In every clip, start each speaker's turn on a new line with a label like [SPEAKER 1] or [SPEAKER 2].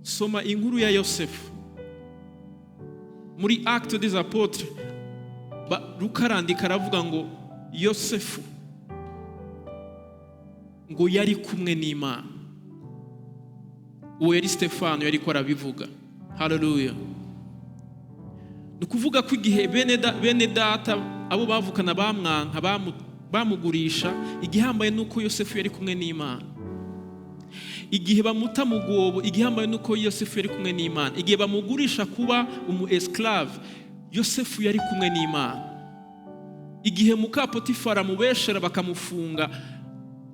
[SPEAKER 1] soma inkuru ya Yosefu muri Actes des Apôtres. Luka arandika aravuga ngo Yosefu ngo yari kumwe n'Imana. Uwo yari Stefano yari ko arabivuga. Haleluya. Nukuvuga ko igihe bene data abo bavukana bamwanka bamugurisha, igihambaye nuko Yosefu yari kumwe n'Imana. Igihe bamuta mu gobo, igihambaye nuko Yosefu yari kumwe n'Imana. Igihe bamugurisha kuba umu esclave, Yosefu yari kumwe n'Imana. Igihe muka Potifara mubeshera bakamufunga,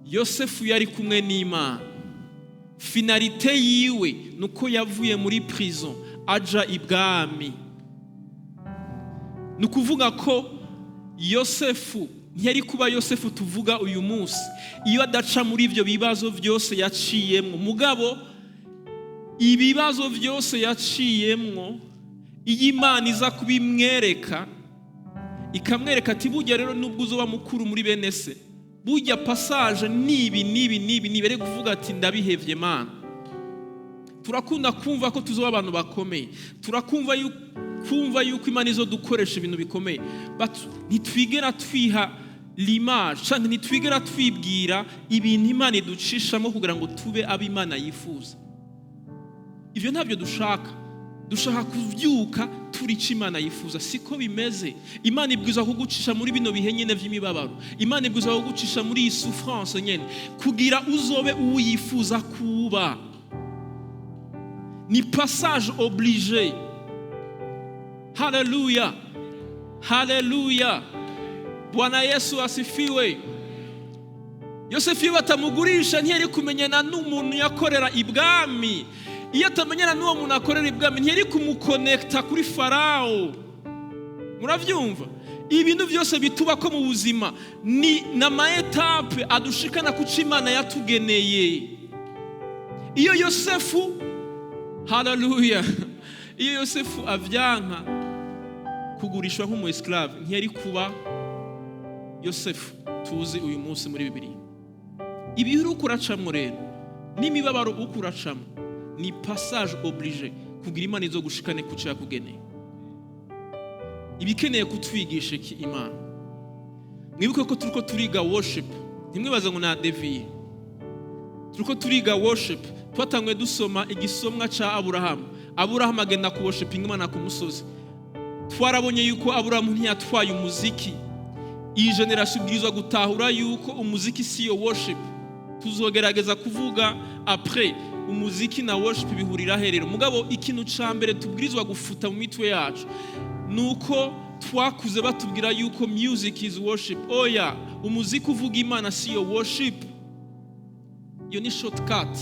[SPEAKER 1] Yosefu yari kumwe n'Imana. Finalité yiwe nuko yavuye muri prison aja ibwami. Nukuvuga ko Yosefu ntiyari kuba Yosefu tuvuga uyu munsi iyo adaca muri ivyo bibazo byose yaciyemwo. Mugabo ibibazo byose yaciyemwo, iyo Imana iza kubimwereka ikamwereka ati burya rero nubwo uzoba mukuru muri bene se, burya passage nibi bere kuvuga ati ndabihevye Mana. Turakunda kumva ko tuzoba abantu bakomeye, turakumva kumva yuko Imana izo dukoresha ibintu bikomeye, but ntitwigera twiha l'image cyangwa ntitwigera twibwira ibintu Imana iducishamo kugira ngo tube abo Imana yifuza. Ivyo ntabyo dushaka. Dushaka kuvyuka turi ico Imana yifuza. Siko bimeze. Imana ibwiza kugucisha muri bino bihe nyene vy'imibabaro. Imana ibwiza kugucisha muri iyi souffrance nyene kugira uzobe uyifuza kuba. Ni passage obligé. Haleluya. Haleluya. Bwana Yesu asifiwe. Yosefu batamugurisha ntiyari kumenyana n'umuntu yakorera ibwami. Iyo atamenyana n'uwo muntu akorera ibwami ntiyari kumukonekta kuri Farao. Muravyumva? Ibintu byose bituba ko mu buzima ni na maetape adushikana ku Imana yatugeneye. Iyo Yosefu, haleluya, iyo Yosefu avyanka kugurishwa nk'umu esclave ntiyari kuba Yosefu tuzi uyu munsi muri Bibiliya. Ibihuru kuracamwe rero n'imibabaro ukuracamwe ni passage obligé kugira Imana izo gushikane ku cya kugeneye. Ibikeneye kutwigisha iki Imana. Mwibuke ko turiko turiga worship, ntimwibaze ngo na deviye. Turiko turiga worship, twatangwe dusoma igisomwa ca Aburahamu. Aburahamu agenda ku worshiping Imana ku musozi. Twarabonye yuko Aburahamu ntiyatwaye umuziki. Iyi generation ibwirizwa gutahura yuko umuziki si yo worship. Tuzogerageza kuvuga après umuziki na worship bihurira herero. Mugabo ikintu ca mbere tubwirizwa gufuta mu mitwe yacu nuko twakuze batubwira yuko music is worship. Oya, umuziki uvuga Imana si yo worship. Yo ni shortcut.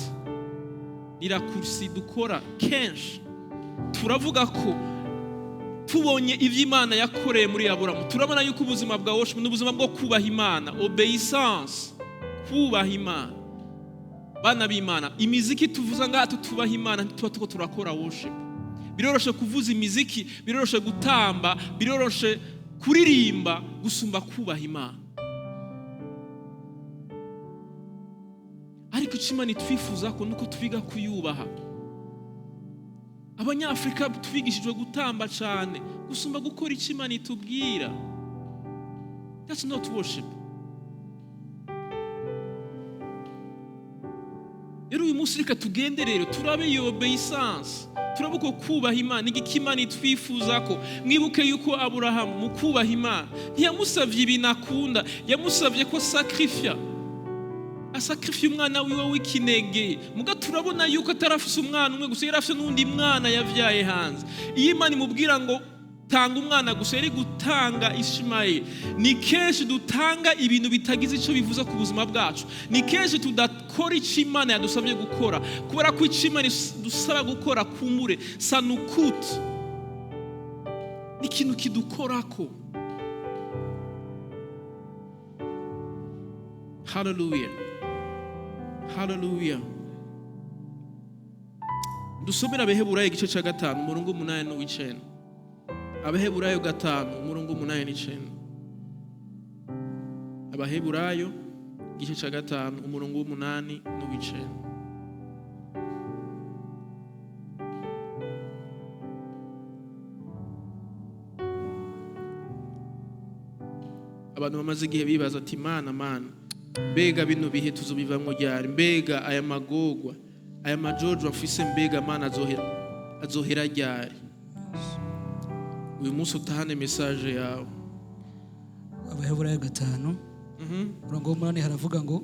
[SPEAKER 1] Irakursi dukora kenshi. Turavuga ko tubonye ivyo Imana yakoreye muri Aburahamu, turabona yuko ubuzima bwa worship n'ubuzima bwo kubaha Imana, obeissance, kubaha Imana. Bana b'Imana, imiziki tuvuza ngaha tubaha Imana ntituba tuko turakora worship. Biroroshe kuvuza imiziki, biroroshe gutamba, biroroshe kuririmba gusumba kubaha Imana. Ariko Imana twifuza ko nuko twiga kuyubaha. Abanyafrika twigishijwe gutamba cyane gusumba gukora icyo Imana itubwira. That's not worship. Rero uyu munsi reka tugende rero turabe iyo obeissance, turabe uko kubaha Imana igiki Imana itwifuza ko. Mwibuke yuko Aburahamu mu kubaha Imana ntiyamusavye ibintu akunda, yamusavye ko sacrifice umwana wiwe w'ikinege. Muga turabona yuko atarafise umwana umwe gusa, yarafise n'undi mwana yavyaye hanze. Iyo Imana imubwira ngo tanga umwana gusa, yari gutanga Ishimayeli. Ni kenshi dutanga ibintu bitagize ico bivuza ku buzima bwacu. Ni kenshi tudakora ico Imana yadusabye gukora, kubera ko ico Imana dusaba gukora kumure sanukut ni ikintu kidukorako. Hallelujah. Hallelujah. Dusomera Abaheburayo igice ca 5 umurongo 8 n'uw'icenda. Abaheburayo 5 umurongo 8 n'icenda. Abaheburayo igice ca 5 umurongo 8 n'uw'icenda. abantu bamaze igihe bibaza ati mana mbega bino bihe tuzobivamwo ryari, mbega aya magorwa aya majojo afise mbega mana azohera ryari. Uyu munsi utahane message yawe.
[SPEAKER 2] Abaheburayo 5 murongo w'umunani haravuga ngo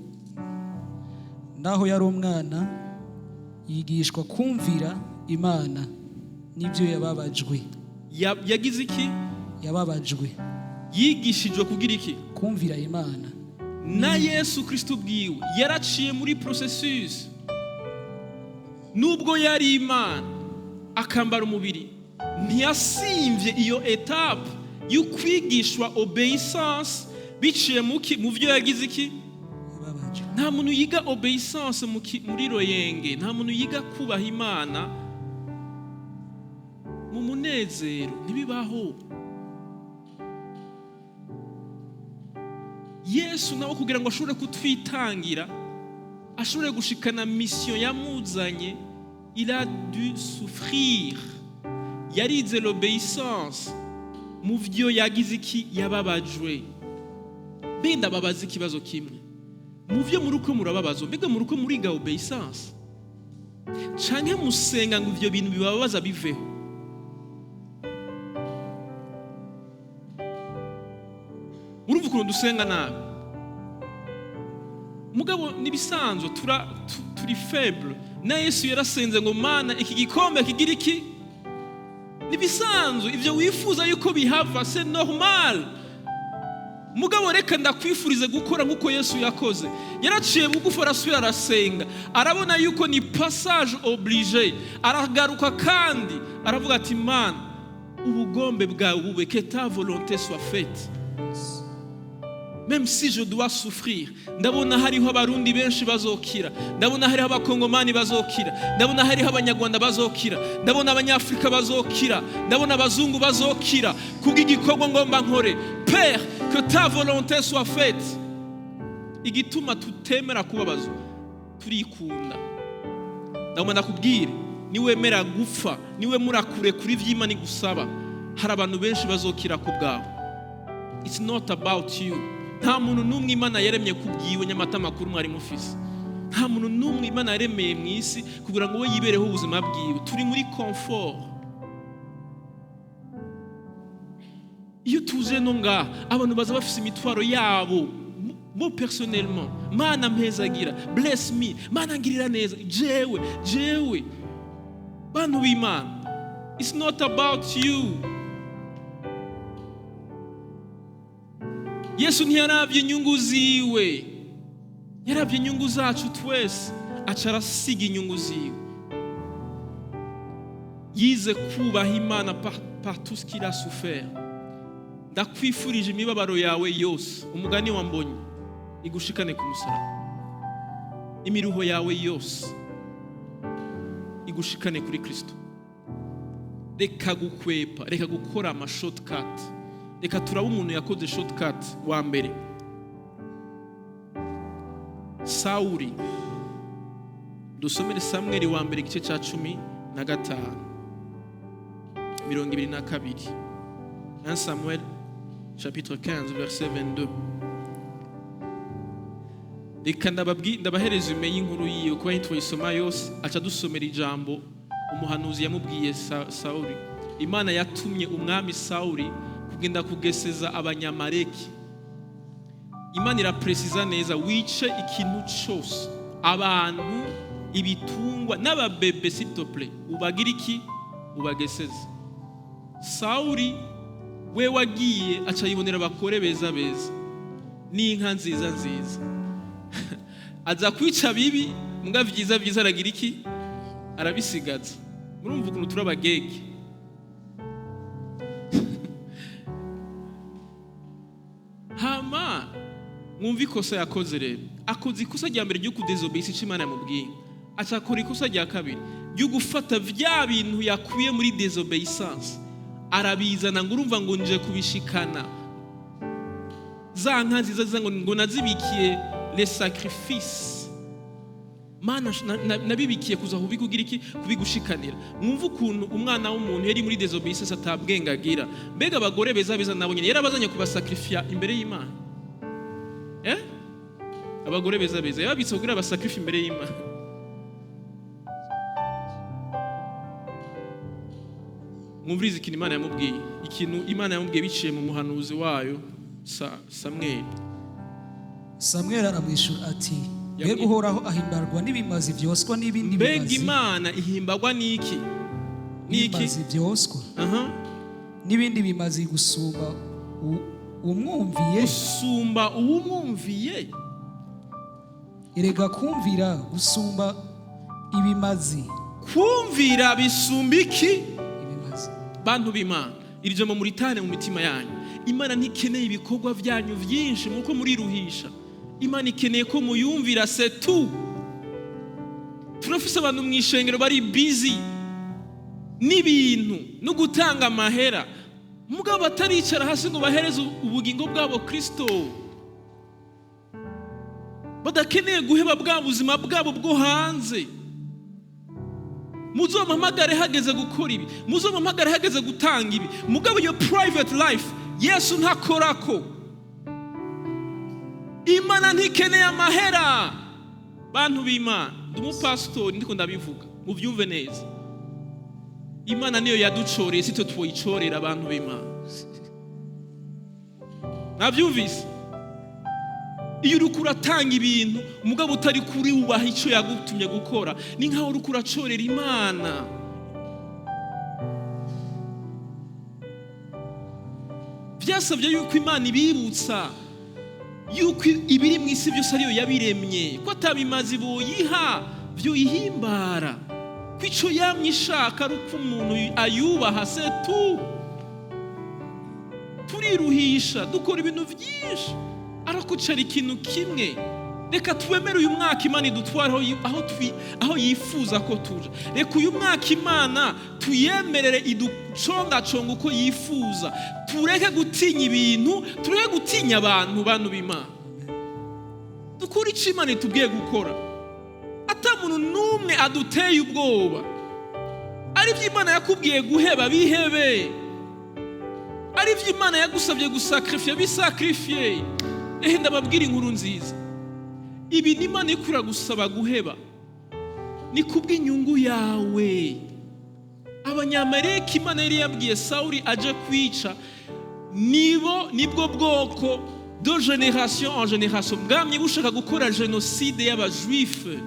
[SPEAKER 2] naho yari umwana yigishwa kumvira Imana nibyo yababajwe.
[SPEAKER 1] Yagize iki?
[SPEAKER 2] Yababajwe.
[SPEAKER 1] Yigishijwe kugira iki?
[SPEAKER 2] Kumvira Imana.
[SPEAKER 1] Na Yesu Kristo bwiwe yaraciye muri processus. Nubwo yari Imana akambara umubiri, ntiyasimvye iyo etape y'ukwigishwa obeissance biciye mu vyo yagize iki?
[SPEAKER 2] Yababajwe.
[SPEAKER 1] Nta muntu yiga obeissance muri royenge, nta muntu yiga kubaha Imana mu munezero, ntibibaho. Yesu nawe kugira ngo ashobore kutwitangira, ashobore gushikana mission yamuzanye, il a dû souffrir. Yarize l'obéissance mu vyo yagize iki? Yababajwe. Benda babaza ikibazo kimwe, mu vyo muruko murababazo, mbega muruko muriga obéissance canke musenga ngo ivyo bintu bibabaza biveho? Urumva ukuntu dusenga nabi? Mugabo nibisanzwe turi faible. Na Yesu yarasenze ngo mana iki gikombe kigira iki? Nibisanzwe ivyo wifuza yuko bihava, c'est normal. Mugabo reka ndakwifurize gukora nkuko Yesu yakoze. Yaraciye bugufi arasubira arasenga, arabona yuko ni passage obligé, aragaruka kandi aravuga ati mana ubugombe bwawe bube, que ta volonté soit faite. Même si je dois souffrir, ndabona hariho abarundi benshi bazokira, ndabona hariho abakongomani bazokira, ndabona hariho abanyarwanda bazokira, ndabona abanyafrika bazokira, ndabona abazungu bazokira kubw'igikorwa ngomba nkore. Père, que ta volonté soit faite. Igituma tutemera kubabazwa turikunda. Ndabona ndakubwire, niwemera gupfa, niwe murakure kuri vy'Imana igusaba, hari abantu benshi bazokira ku bwawe. It's not about you. Nta muntu n'umwe Imana yaremye kubwiwe nyamata makuru mwari mufise. Nta muntu n'umwe Imana yaremeye mu isi kugira ngo we yibereho ubuzima bwiwe. Turi muri confort. Iyo tuje no ngaha abantu baza bafise imitwaro yabo, bo personnellement, mana mpezagira, bless me, mana ngirira neza, jewe bantu b'Imana. It's not about you. Yesu ntiyaravye inyungu ziwe, yaravye inyungu zacu twese, aca arasiga inyungu ziwe. Yize kubaha Imana par tout ce qu'il a souffert. Ndakwifurije imibabaro yawe yose, umugani wa Mbonyi, igushikane ku musaraba. Imiruho yawe yose igushikane kuri Kristo. Reka gukwepa, reka gukora ama shortcut. Reka turaba umuntu yakoze shortcut wa mbere. Sauli, dusomere Samueli wa mbere igice ca 15 22. 1 Samuel chapitre 15 verset 22. Reka ndabahereza ume y'inkuru yiyo kuba ntitwayisoma yose, aca dusomera ijambo umuhanuzi yamubwiye Sauli. Imana yatumye umwami Sauli kugenda kugeseza abanyamaleki. Imana irapresiza neza, wice ikintu cyose, abantu, ibitungwa n'ababebe, s'il te plaît, ubagira iki? Ubageseze. Sauli we wagiye aca yibonera abakore beza n'inka nziza aza kwica bibi, mbwa vyiza aragira iki? Arabisigaza. Murumva ukuntu turabagege. Hama mwumva ikosa yakoze rero. Akoze ikosa rya mbere ryo kudesobeyisa icyo Imana yamubwiye. Aca akora ikosa rya kabiri ryo gufata vya bintu yakuye muri desobeyisance, arabizana ngo urumva ngo nje kubishikana. Za nka nziza ngo nazibikiye les sacrifices. Mana nabibikiye kuza kubikugira iki? Kubigushikanira. Mwumva ukuntu umwana w'umuntu yari muri desobeyisance atabwengagira. Mbega abagore beza nabo nyine yarabazanye kubasacrifiya imbere y'Imana. abagore beza beza yababitse kugira basacrifice imbere y'Imana. Mwumvirize ikintu Imana yamubwiye, ikintu Imana yamubwiye biciye mu muhanuzi wayo Samweli.
[SPEAKER 2] Samweli aramwishura ati mbega uhoraho ahimbarwa n'ibimazi byoswa n'ibindi
[SPEAKER 1] bimazi.
[SPEAKER 2] Mbega
[SPEAKER 1] Imana ihimbarwa n'iki?
[SPEAKER 2] N'ibimazi byoswa n'ibindi bimazi gusumba uwumwumviye. Erega kumvira gusumba ibimazi.
[SPEAKER 1] Kumvira bisumba iki? Ibimazi. Bantu b'Imana, iri jambo muritane mu mitima yanyu. Imana ntikeneye ibikorwa byanyu byinshi muko muriruhisha. Imana ikeneye ko muyumvira c'est tout. Turafise abantu mwishengero bari busy n'ibintu no gutanga amahera, mugabo bataricara hasi ngo bahereze ubugingo bwabo Kristo. Badakeneye guheba bwa buzima bwabo bwo hanze. Muzompamagare hageze gukora ibi, muzompamagare hageze gutanga ibi, mugabo your private life Yesu ntakorako. Imana ntikeneye amahera. Bantu b'Imana, ndi umupasitori ndiko ndabivuga mubyumve neza. Imana niyo yaducoreye, sitwe twoyicorera abantu b'Imana. Nabyumvise? Iyo uriko uratanga ibintu umugabo utari kuri ubaha icyo yagutumye gukora, ni nkaho uriko uracorera Imana. Byasabye yuko Imana ibibutsa yuko ibiri mu isi byose ariyo yabiremye, ko atabimazi boyiha byo ihimbara, ko icyo yamye ishaka ari uko umuntu ayubaha c'est tout. Turiruhisha dukora ibintu byinshi arakucara ikintu kimwe. Reka twemere uyu mwaka Imana idutwara aho yifuza ko tuja. Reka uyu mwaka Imana tuyemerere iducongaconga uko yifuza. Tureke gutinya ibintu, tureke gutinya abantu b'Imana. Dukora icyo Imana itubwiye gukora, ata muntu n'umwe aduteye ubwoba. Ari byo Imana yakubwiye guheba bihebe, ari byo Imana yagusabye gusacrifier bisacrifier. Ndababwira inkuru nziza, ibi ni Imana ikura gusaba guheba ni kubw'inyungu yawe. Abanyamaleki Imana yari yabwiye Sawuli aje kwica, nibwo bwoko de génération en génération bwamye bushaka gukora génocide y'abajuife.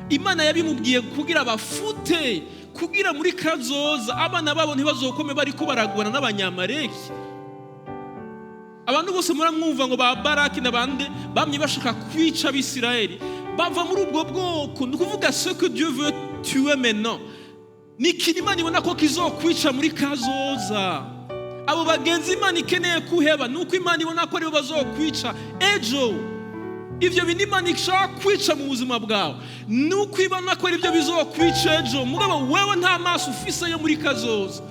[SPEAKER 1] Imana yabimubwiye kugira bafute, kugira muri kazoza abana babo ntibazokome bariko baragwana n'abanyamaleki. Abantu bose muramwumva ngo ba Baraki n'abandi bamye bashaka kwica Abisirayeli, bava muri ubwo bwoko. Ni kuvuga ce que Dieu veut tuer maintenant ni Imana ibona ko kizokwica muri kazoza. Abo bagenzi Imana ikeneye kuheba nuko Imana ibona ko aribo bazokwica ejo. Ivyo bintu Imana ishaka kwica mu buzima bwawe nuko ibona ko aribyo bizokwica ejo, mugabo wewe nta maso ufise yo muri kazoza.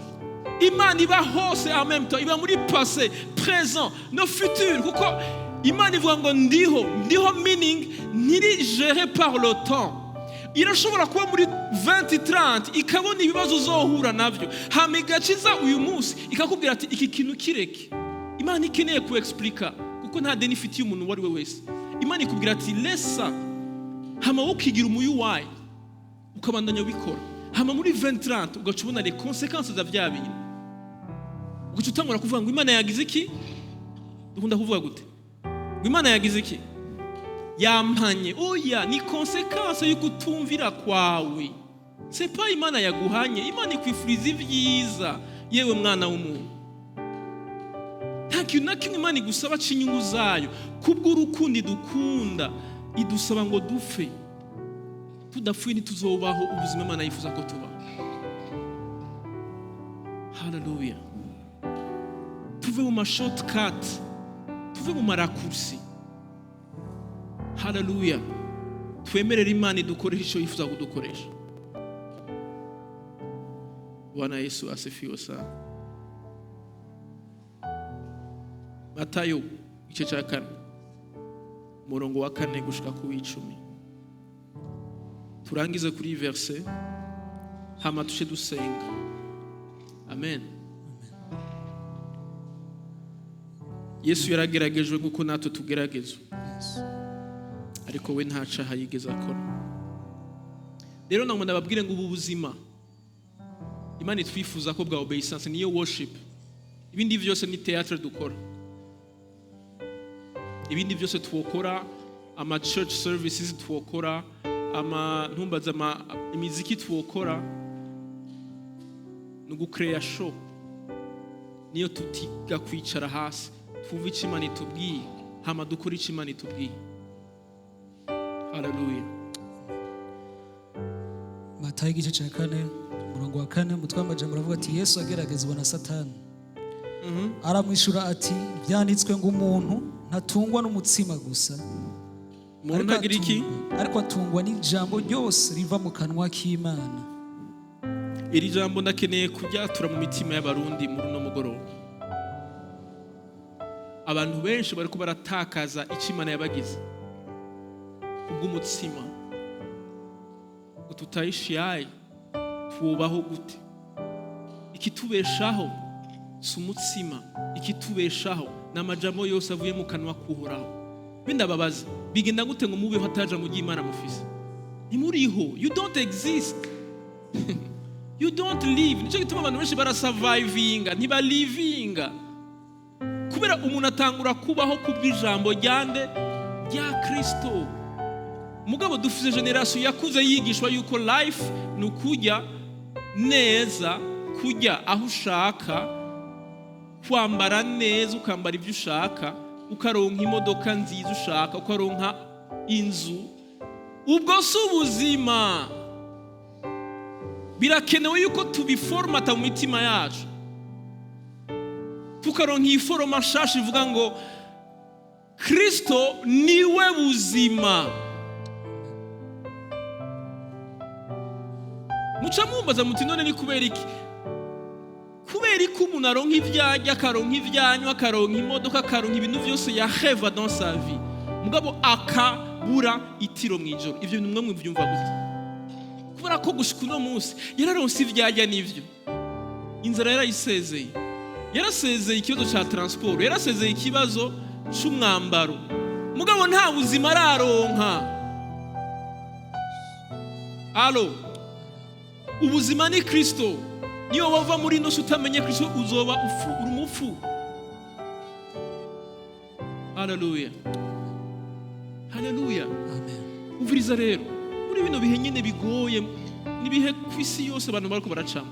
[SPEAKER 1] Imana iba hose en même temps, iba muri passé, présent, no futur. Kuko Imana ivuga ngo ndiho meaning ntiri géré par le temps. Irashobora kuba muri 2030 ikabona ibibazo uzohura navyo, hama igakiza uyu munsi ikakubwira ati iki kintu kireke. Imana ikeneye ku explica kuko nta deni ifitiye umuntu wari we wese. Imana ikubwira ati lesa, hama ukigira umuyu wayo ukabandanya ubikora, hama muri 2030 ugacubona les conséquences za vya bintu. Ugucutangura kuvuga ngo Imana yagize iki? Dukunda kuvuga gute? Ngo Imana yagize iki? Yampanye. Oya, ni conséquence yo kutumvira kwawe. C'est pas Imana yaguhanye, Imana ikwifuriza ibyiza yewe mwana w'umuntu. Nta kintu na kimwe Imana igusaba cy'inyungu zayo, kubw'urukundo idukunda idusaba ngo dupfe. Tudapfuye ntituzobaho ubuzima Imana yifuza ko tubaho. Hallelujah. Tuve mu shortcut, tuve mu marakursi. Hallelujah. Twemerere Imana idukoresha icyo yifuza kudukoresha. Bwana Yesu asifiwe sana. Matayo igice cya 4 umurongo wa 4 gushika ku 10. Turangize kuri verse hama tushe dusenga. Amen. Yesu yarageragejwe nk'uko natwe tugeragezwa, ariko we nta caha yigeze akora. Rero namwe ndababwire ngo ubu buzima Imana itwifuza ko bwa obeisance niyo worship. Ibindi byose ni theatre dukora. Ibindi byose twokora, ama church services twokora, ama ntumbaza imiziki twokora, no gucreate show. Niyo tutiga kwicara hasi, twumva icyo Imana itubwiye, hama dukora icyo Imana itubwiye. Hallelujah.
[SPEAKER 2] Matayo igice cya 4 umurongo wa 4 umutwe w'amajambo uravuga ati Yesu ageragezwa na Satani. Aramwishura ati byanditswe ngo umuntu ntatungwa n'umutsima gusa,
[SPEAKER 1] Umuntu agira iki?
[SPEAKER 2] ariko atungwa n'ijambo ryose riva mu kanwa k'Imana.
[SPEAKER 1] Iri jambo ndakeneye kujyatura mu mitima y'abarundi muri no mugoroba. Abantu benshi bariko baratakaza icyo Imana yabagize kubw'umutsima. Tutayishiyaye tubaho gute? Ikitubeshaho si umutsima, ikitubeshaho n'amajambo yose avuye mu kanwa kuhoraho. Bindababaza bigenda gute ngo mubeho hataja mu Imana mufise? Ntimuriho, you don't exist. You don't live. Nico gituma abantu benshi barasurvivinga, ntibalivinga. Kubera umuntu atangura kubaho kubw'ijambo ryande rya Kristo. Mugabo dufise generation yakuze yigishwa yuko life nukujya neza, kujya aho ushaka, kwambara neza, ukambara ibyo ushaka, ukaronka imodoka nziza ushaka, ukaronka inzu. Ubwo si ubuzima. Birakenewe yuko tubiformata mu mitima yacu, tukaronka iforoma shasha ivuga ngo Kristo niwe buzima. Muca mumbaza muti none ni kubera iki? Kubera ko umuntu aronka ivyarya, akaronka ivyanywa, akaronka imodoka, akaronka ibintu byose ya rêve dans sa vie, mugabo akabura itiro mwijoro. Ivyo bintu mwe byumva gute? Kubera ko gushika uno munsi yararonse ivyarya n'ivyo, inzara yarayisezeye, yarasezeye ikibazo ca transport, yarasezeye ikibazo c'umwambaro, mugabo nta buzima araronka. Alo, ubuzima ni Kristo. Niyo wava muri no utamenye Kristo uzoba urumufu. Hallelujah. Hallelujah.
[SPEAKER 2] Amen.
[SPEAKER 1] Uviriza rero muri bino bihe nyine bigoye, nibihe kwisi yose abantu bariko baracamo,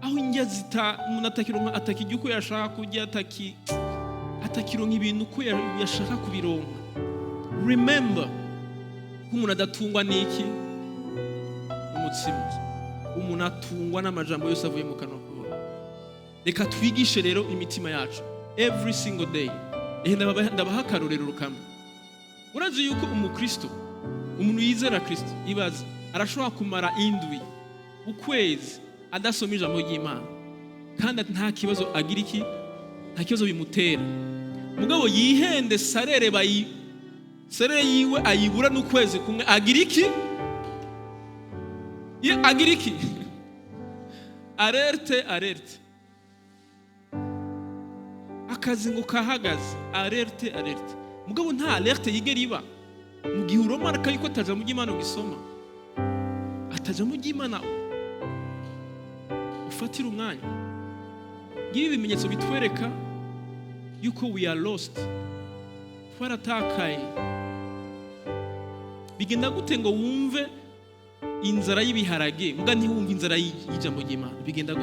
[SPEAKER 1] aho injya zita umuntu atakijya uko yashaka kujya, atakironka ibintu uko yashaka kubironka. Remember ko umuntu adatungwa n'iki? Umutsima. Umuntu atungwa n'amajambo yose avuye mu kanwa k'Imana. Reka twigishe rero imitima yacu every single day. Ndabaha akarorero rukamwe. Urazi yuko umukristo, umuntu yizera Kristo, ibaze arashobora kumara indwi, ukwezi adasoma ijambo ry'Imana, kandi nta kibazo agira iki? Nta kibazo bimutera. Mugabo yihende sarere yiwe ayibura n'ukwezi kumwe, agira iki? Agira iki? Alerte. Akazi ngo kahagaze, alerte. Mugabo nta alerte yigera iba. Mu gihe uromaraka yuko ataja mu Imana ugisoma, ataja mu Imana ufatira umwanya. Ngibi bimenyetso bitwereka yuko we are lost, twaratakaye. Bigenda gute ngo wumve inzara y'ibiharage muga ntiwumve inzara y'ijambo ry'Imana? Bigenda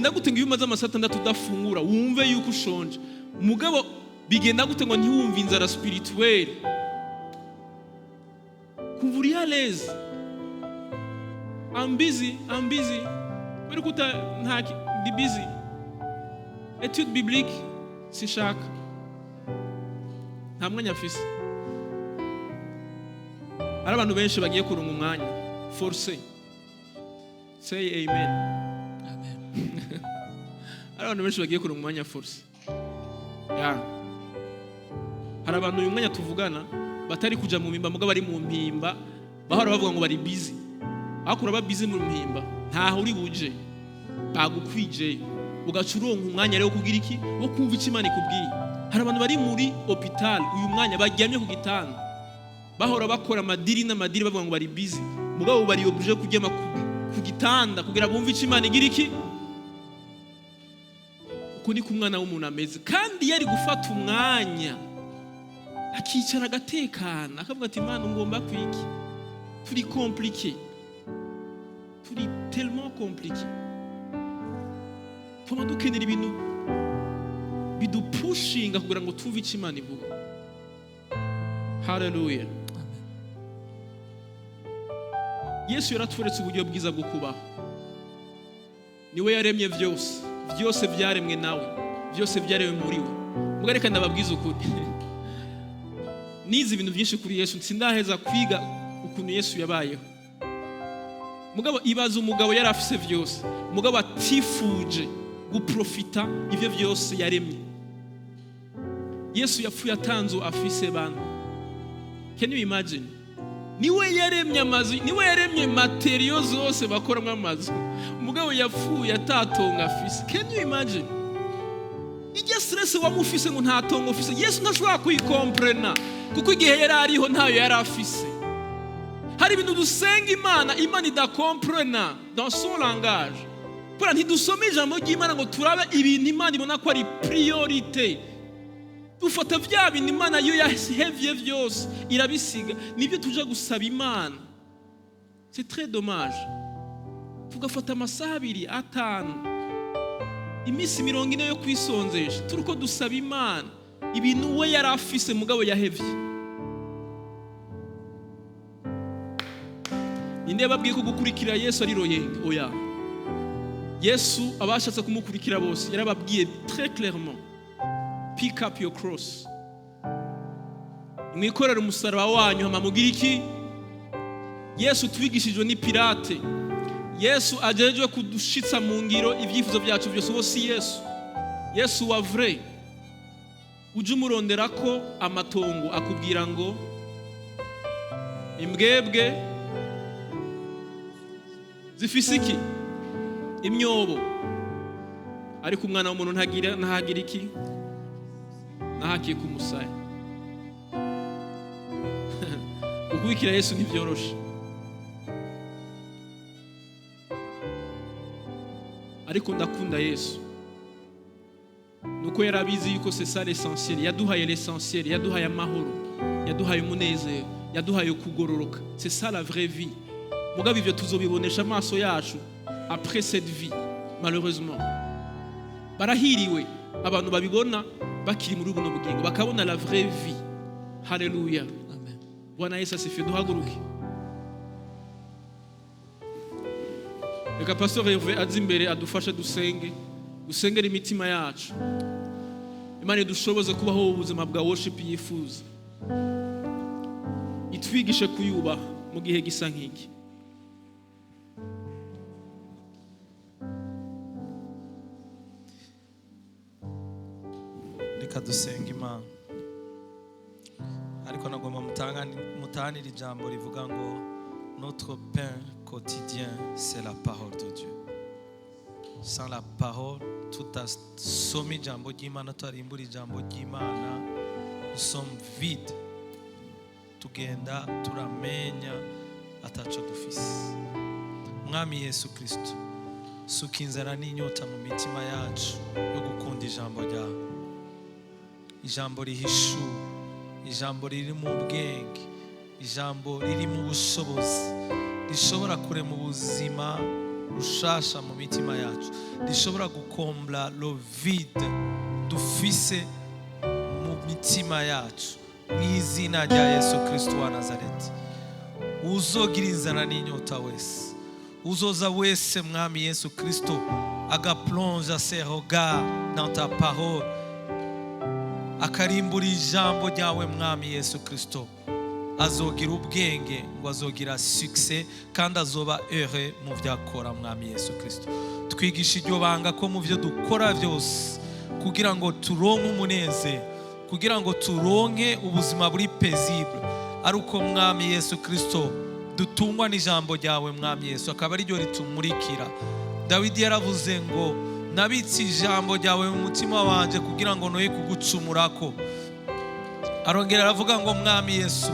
[SPEAKER 1] gute ngo iyo umaze amasaha 6 udafungura wumve yuko ushonje? Mugabo bigenda gute ngo ntiwumve inzara spirituelle? Kuvuri à l'aise. I'm busy. Bari kuta ntaki ndi busy. Étude biblique sishaka. Nta mwanya afise. Hari abantu benshi bagiye kurunga umwanya forcé. Say amen. Hari abantu benshi bagiye kurunga umwanya forcé. Hari abantu uyu mwanya tuvugana batari kuja mu mpimba, mugabo bari mu mpimba, bahora bavuga ngo bari busy. Akura ba busy mu mpimba, ntaho uri buje, bagukwije ugacuronka umwanya rero kugira iki? Wo kumva icyo Imana ikubwiye. hari abantu bari muri hospital uyu mwanya baryamye ku gitanda bahora bakora amadiri n'amadiri bavuga ngo bari busy mugabo bari oblige kuryama ku gitanda kugira bumve icyo Imana igira iki. Uko ni ku mwana w'umuntu ameze, kandi yari gufata umwanya akicara agatekana akavuga ati Imana ngomba kwiki, turi compliqué, turi tellement compliqué, tuma dukenera ibintu bidupushinga kugira ngo twumve icyo Imana ivuga. Haleluya. Yesu yaratweretse uburyo bwiza bwo kubaho. Niwe yaremye byose, byose byaremwe nawe, byose byaremwe muri we. Mugareka ndababwiza ukuri. Nize ibintu byinshi kuri Yesu, sindaheza kwiga ukuntu Yesu yabayeho. Mugabo ibaza umugabo yari afise byose, mugabo atifuje guprofita ivyo byose yaremye. Yesu yapfuye atanzu afise bana. Can you imagine? Niwe yaremye amazu, niwe yaremye materiyo zose bakoramo amazu. Mugabo yapfuye atatonga afise. Can you imagine? Ijya stress wamufise ngo ntatonga afise. Yesu ntashobora kuyikomprena kuko igihe yari ariho ntayo yari afise. Hari ibintu dusenga Imana idakomprena dans son langage. Pour ntidusome ijambo ry'Imana ngo turabe ibintu Imana ibona ko ari priorité. Dufata vya bintu Imana yo yahevye vyose irabisiga, nibyo tuje gusaba Imana. C'est très dommage. Tugafata amasaha 2 5 imisi 40 yo kwisonzesha turiko dusaba Imana ibintu we yari afise mugabo yahevye. Ninde babwiye ko gukurikira Yesu ari royenga? Oya. Yesu abashatse kumukurikira bose yarababwiye très clairement, pick up your cross. Mwikorera umusaraba wanyu hama mugira iki? Yesu twigishijwe ni Pilate. Yesu ajejwe kudushitsa mu ngiro ivyifuzo byacu byose. Uwo si Yesu. Yesu wa vrai. Uje umurondera ko amatongo akubwira ngo imbwebwe zifise iki? Imyobo. Ariko umwana w'umuntu ntagira iki? Nahakiye ku musaya. Ukwikira Yesu ntibyoroshe. Ariko ndakunda Yesu. Nuko yarabizi yuko c'est ça l'essentiel. Yaduhaye l'essentiel, yaduhaye amahoro, yaduhaye umunezero, yaduhaye kugororoka. C'est ça la vraie vie. Mugabo ivyo tuzobibonesha amaso yacu après cette vie, malheureusement. Barahiriwe abantu babibona bakiri muri buno bugingo bakabona la vraie vie. Haleluya. Amen. Bwana Yesu asifiwe. Duhaguruke. Reka Pastor Hervé azi imbere adufashe dusengera imitima yacu. Imana idushoboze kubaho ubuzima bwa worship yifuza. Itwigishe kuyubaha mu gihe gisa nk'iki.
[SPEAKER 3] Reka dusenga Imana. Ariko nagomba mutanira ijambo rivuga ngo notre pain quotidien c'est la parole de Dieu. Sans la parole, tout a somme ijambo ry'Imana, tutarimbura ijambo ry'Imana, nous sommes vides. Tugenda turamenya ataco dufise. Mwami Yesu Kristo, suka inzara n'inyota mu mitima yacu yo gukunda ijambo ryawe. Ijambo rihishu, ijambo riri mu bwenge, ijambo riri mu bushobozi, rishobora kurema ubuzima rushasha mu mitima yacu, rishobora gukombla lo vide dufise mu mitima yacu. Mw'izina rya Yesu Kristo wa Nazareti, uzogira inzara n'inyota wese, uzoza wese Mwami Yesu Kristo agaplonge ses regards dans ta parole, akarimbura ijambo ryawe Mwami Yesu Kristo, azogira ubwenge ngo azogira succès kandi azoba heureux mu vyakora Mwami Yesu Kristo. Twigisha iryo banga ko mu byo dukora byose kugira ngo turonke umunezero, kugira ngo turonke ubuzima buri paisible, ari uko Mwami Yesu Kristo dutungwa n'ijambo ryawe Mwami Yesu, akaba ari ryo ritumurikira. Dawidi yaravuze ngo nabitse ijambo ryawe mu mutima wanje kugira ngo noye kugucumurako. Arongera aravuga ngo mwami Yesu,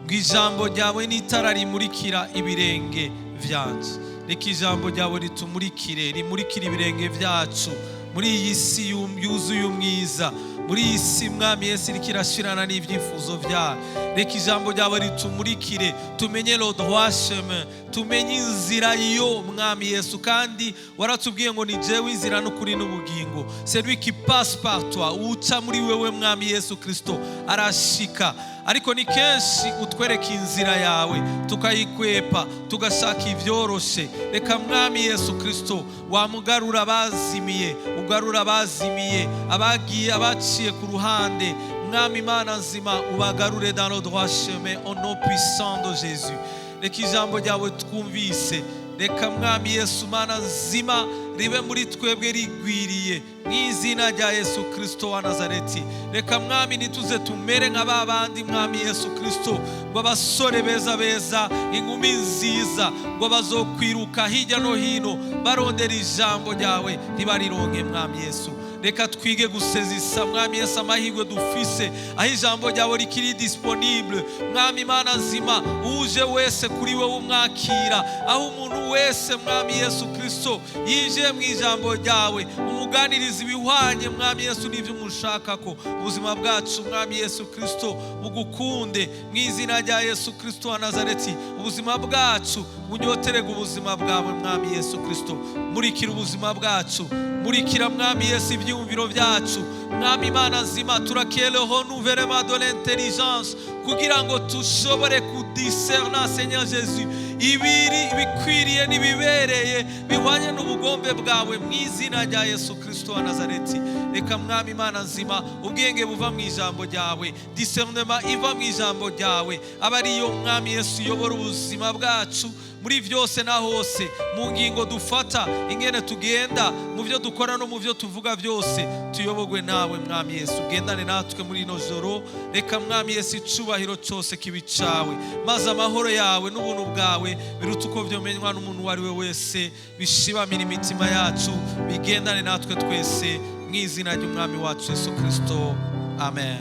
[SPEAKER 3] ngo ijambo ryawe n'itara rimurikira ibirenge vyanje. Reka ijambo ryawe ritumurikire, rimurikire ibirenge vyacu muri iyi si yuzuye umwiza, muri iyi si mwami Yesu irikirashirana n'ivyifuzo vyawe. Reka ijambo ryawe ritumurikire, tumenye le droit chemin, tumenye inzira yo mwami Yesu, kandi waratubwiye ngo ni jewe inzira n'ukuri n'ubugingo. Celui qui passe par toi, uca muri wewe mwami Yesu Kristo arashika. Ariko ni kenshi utwereka inzira yawe tukayikwepa, tugashaka ivyoroshe. Reka mwami Yesu Kristo wamugarura abazimiye, ugarura abazimiye, abagiye abaciye ku ruhande. Mwami Mana nzima, ubagarure dans le droit chemin au nom puissant de Jésus. Reka ijambo ryawe twumvise, reka mwami Yesu Mana nzima ribe muri twebwe rigwiriye n'izina rya Yesu Kristo wa Nazareti. Reka mwami nituze tumere nka babandi mwami Yesu Kristo, ngo abasore beza beza, inkumi nziza, ngo bazokwiruka hirya no hino barondera ijambo ryawe ntibarironke mwami Yesu. Reka twige gusezisa mwami Yesu amahirwe dufise, aho ijambo ryawe rikiri disponible. Mwami Mana nzima, uje wese kuri wewe umwakira, aho umuntu wese mwami Yesu Kristo yije mu ijambo ryawe umuganiriza ibihwanye mwami Yesu n'ivyo umushaka ko ubuzima bwacu mwami Yesu Kristo bugukunde mu izina rya Yesu Kristo wa Nazareti. Ubuzima bwacu bunyoterega ubuzima bwawe mwami Yesu Kristo. Murikira ubuzima bwacu, murikira mwami Yesu ivyumviro vyacu. Mwami Mana nzima, turakele renouvellement de l'intelligence kugira ngo tushobore kudiscerna Seigneur Jésus ibiri bikwiriye nibibereye bihwanye n'ubugombe bwawe mu izina rya Yesu Kristo wa Nazareti. Reka mwami Mana nzima, ubwenge buva mu ijambo ryawe, discernement iva mu ijambo ryawe, abariyo mwami Yesu yobora ubuzima bwacu muri vyose na hose, mu ngingo dufata, ingene tugenda, mu vyo dukora no mu vyo tuvuga vyose, tuyobogwe nawe mwami Yesu. Gendane natwe muri ino joro. Reka mwami Yesu icubahiro cyose kibicawe, maze amahoro yawe n'ubuntu bwawe biruta uko vyomenywa n'umuntu wari we wese, bishibamira imitima yacu, bigendane natwe twese mu izina ry'umwami wacu Yesu Kristo. Amen.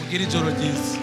[SPEAKER 3] Mugire ijoro ryiza.